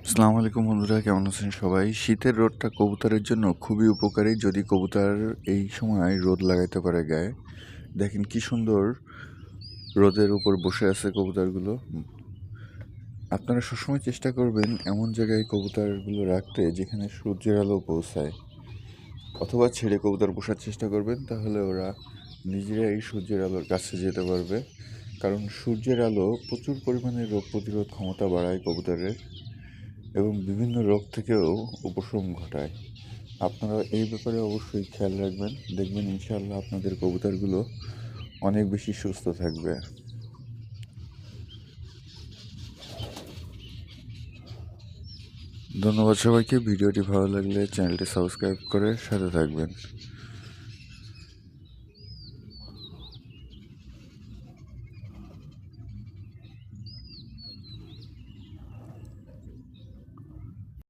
আসসালামু আলাইকুম বন্ধুরা, কেমন আছেন সবাই? শীতের রোদটা কবুতরের জন্য খুবই উপকারী যদি কবুতর এই সময় রোদ লাগাইতে পারে গায়ে। দেখেন কি সুন্দর রোদের উপর বসে আছে কবুতরগুলো। আপনারা সবসময় চেষ্টা করবেন এমন জায়গায় কবুতরগুলো রাখতে যেখানে সূর্যের আলো পৌঁছায়, অথবা ছেড়ে কবুতর পোষার চেষ্টা করবেন, তাহলে ওরা নিজেরাই সূর্যের আলোর কাছে যেতে পারবে। কারণ সূর্যের আলো প্রচুর পরিমাণে রোগ প্রতিরোধ ক্ষমতা বাড়ায় কবুতরের এবং বিভিন্ন রোগ থেকেও উপশম ঘটায়। আপনারা এই ব্যাপারে অবশ্যই খেয়াল রাখবেন, দেখবেন ইনশাআল্লাহ আপনাদের কবুতরগুলো অনেক বেশি সুস্থ থাকবে। ধন্যবাদ সবাইকে। ভিডিওটি ভালো লাগলে চ্যানেলটি সাবস্ক্রাইব করে সাথে থাকবেন।